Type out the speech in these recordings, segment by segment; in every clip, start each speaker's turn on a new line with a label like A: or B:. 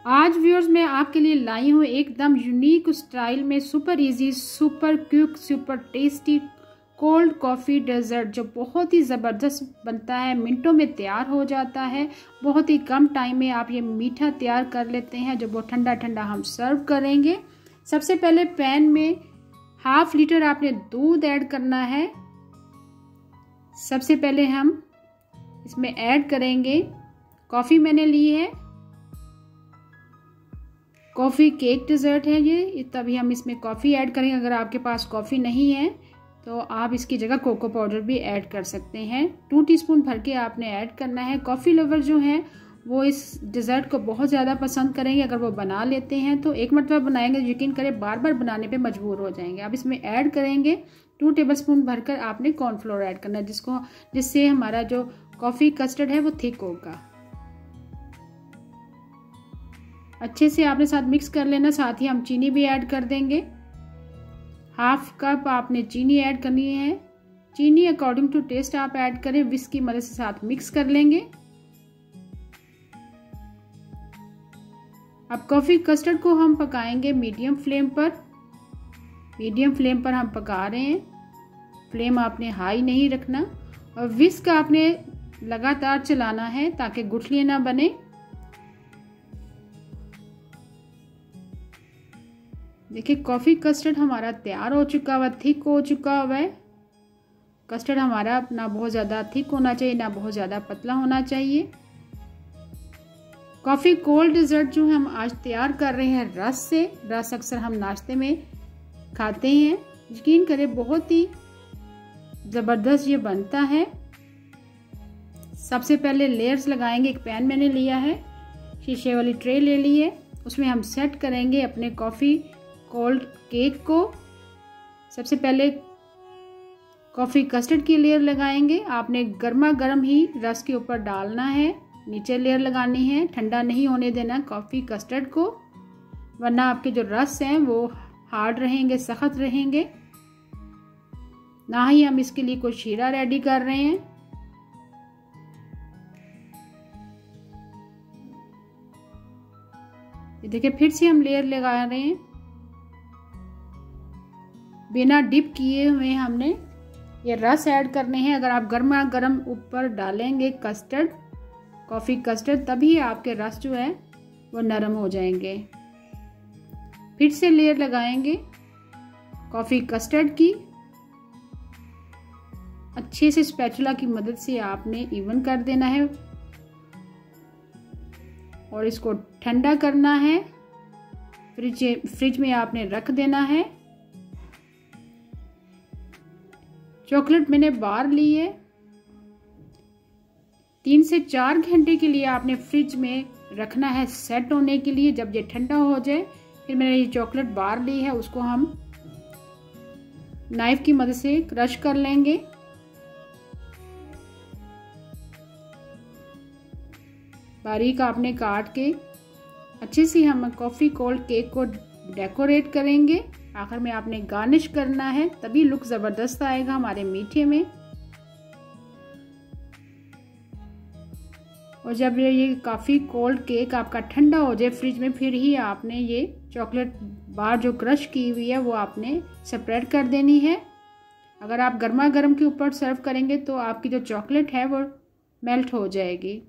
A: आज व्यूअर्स मैं आपके लिए लाई हूँ एकदम यूनिक स्टाइल में super easy, super quick, super tasty cold coffee dessert जो बहुत ही ज़बरदस्त बनता है, मिनटों में तैयार हो जाता है। बहुत ही कम टाइम में आप ये मीठा तैयार कर लेते हैं जो बहुत ठंडा ठंडा हम सर्व करेंगे। सबसे पहले पैन में हाफ लीटर आपने दूध ऐड करना है। सबसे पहले हम इसमें ऐड करेंगे कॉफ़ी, मैंने ली है कॉफ़ी केक डेजर्ट है ये, तभी हम इसमें कॉफ़ी ऐड करेंगे। अगर आपके पास कॉफ़ी नहीं है तो आप इसकी जगह कोको पाउडर भी ऐड कर सकते हैं। 2 टीस्पून भर के आपने ऐड करना है। कॉफ़ी लवर जो हैं वो इस डेजर्ट को बहुत ज़्यादा पसंद करेंगे। अगर वो बना लेते हैं तो एक मरतबा बनाएंगे, यकीन करें बार बार बनाने पे मजबूर हो जाएंगे। अब इसमें ऐड करेंगे 2 टेबलस्पून भरकर आपने कॉर्नफ्लोर ऐड करना है, जिससे हमारा जो कॉफ़ी कस्टर्ड है वो थिक होगा। अच्छे से आपने साथ मिक्स कर लेना। साथ ही हम चीनी भी ऐड कर देंगे। हाफ कप आपने चीनी ऐड करनी है। चीनी अकॉर्डिंग टू टेस्ट आप ऐड करें। विस्क की मदद से साथ मिक्स कर लेंगे। अब कॉफ़ी कस्टर्ड को हम पकाएंगे मीडियम फ्लेम पर। मीडियम फ्लेम पर हम पका रहे हैं, फ्लेम आपने हाई नहीं रखना। और विस्क आपने लगातार चलाना है ताकि गुठलियां ना बने। देखिए कॉफ़ी कस्टर्ड हमारा तैयार हो चुका हुआ, थिक हो चुका हुआ है। कस्टर्ड हमारा ना बहुत ज़्यादा थिक होना चाहिए ना बहुत ज़्यादा पतला होना चाहिए। कॉफ़ी कोल्ड डेजर्ट जो हम आज तैयार कर रहे हैं रस से। रस अक्सर हम नाश्ते में खाते हैं, यकीन करें बहुत ही ज़बरदस्त ये बनता है। सबसे पहले लेयर्स लगाएंगे। एक पैन मैंने लिया है, शीशे वाली ट्रे ले ली है, उसमें हम सेट करेंगे अपने कॉफ़ी कोल्ड केक को। सबसे पहले कॉफ़ी कस्टर्ड की लेयर लगाएंगे। आपने गर्मा गर्म ही रस के ऊपर डालना है, नीचे लेयर लगानी है। ठंडा नहीं होने देना कॉफ़ी कस्टर्ड को, वरना आपके जो रस हैं वो हार्ड रहेंगे, सख्त रहेंगे। ना ही हम इसके लिए कोई शीरा रेडी कर रहे हैं। देखिए फिर से हम लेयर लगा रहे हैं। बिना डिप किए हुए हमने ये रस ऐड करने हैं। अगर आप गर्मा गर्म ऊपर डालेंगे कस्टर्ड, कॉफ़ी कस्टर्ड, तभी आपके रस जो है वो नरम हो जाएंगे। फिर से लेयर लगाएंगे कॉफ़ी कस्टर्ड की। अच्छे से स्पैचुला की मदद से आपने इवन कर देना है और इसको ठंडा करना है। फ्रिज में आपने रख देना है। चॉकलेट मैंने बार ली है। 3 से 4 घंटे के लिए आपने फ्रिज में रखना है सेट होने के लिए। जब ये ठंडा हो जाए फिर मैंने ये चॉकलेट बार ली है, उसको हम नाइफ की मदद से क्रश कर लेंगे। बारीक आपने काट के अच्छे से हम कॉफ़ी कोल्ड केक को डेकोरेट करेंगे। आखिर में आपने गार्निश करना है, तभी लुक ज़बरदस्त आएगा हमारे मीठे में। और जब ये काफ़ी कोल्ड केक आपका ठंडा हो जाए फ्रिज में, फिर ही आपने ये चॉकलेट बार जो क्रश की हुई है वो आपने सेपरेट कर देनी है। अगर आप गर्मा गर्म के ऊपर सर्व करेंगे तो आपकी जो चॉकलेट है वो मेल्ट हो जाएगी।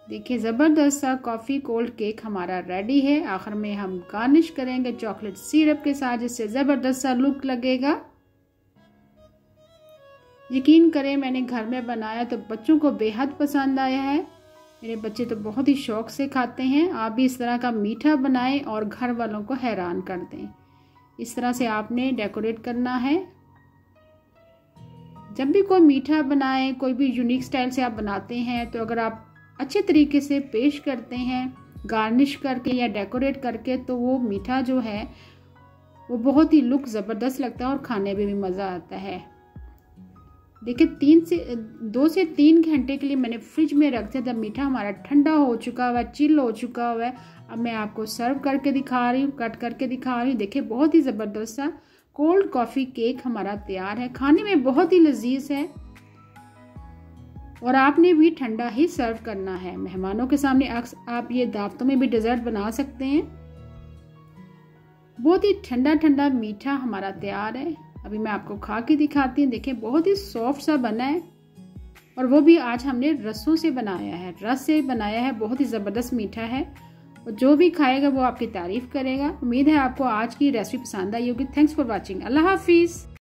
A: देखिए ज़बरदस्त सा कॉफ़ी कोल्ड केक हमारा रेडी है। आखिर में हम गार्निश करेंगे चॉकलेट सिरप के साथ, जिससे ज़बरदस्त सा लुक लगेगा। यकीन करें मैंने घर में बनाया तो बच्चों को बेहद पसंद आया है। मेरे बच्चे तो बहुत ही शौक से खाते हैं। आप भी इस तरह का मीठा बनाएं और घर वालों को हैरान कर दें। इस तरह से आपने डेकोरेट करना है। जब भी कोई मीठा बनाएं, कोई भी यूनिक स्टाइल से आप बनाते हैं, तो अगर आप अच्छे तरीके से पेश करते हैं गार्निश करके या डेकोरेट करके, तो वो मीठा जो है वो बहुत ही लुक ज़बरदस्त लगता है और खाने में भी मज़ा आता है। देखिए 2 से 3 घंटे के लिए मैंने फ्रिज में रख दिया। जब मीठा हमारा ठंडा हो चुका हुआ है, चिल हो चुका हुआ है, अब मैं आपको सर्व करके दिखा रही हूँ, कट करके दिखा रही हूँ। देखिए बहुत ही ज़बरदस्त सा कोल्ड कॉफ़ी केक हमारा तैयार है। खाने में बहुत ही लजीज है। और आपने भी ठंडा ही सर्व करना है मेहमानों के सामने। आप ये दावतों में भी डेजर्ट बना सकते हैं। बहुत ही ठंडा ठंडा मीठा हमारा तैयार है। अभी मैं आपको खा के दिखाती हूँ। देखें बहुत ही सॉफ्ट सा बना है और वो भी आज हमने रसों से बनाया है, रस से बनाया है। बहुत ही ज़बरदस्त मीठा है और जो भी खाएगा वो आपकी तारीफ करेगा। उम्मीद है आपको आज की रेसिपी पसंद आई होगी। Thanks for watching. अल्लाह हाफिज़।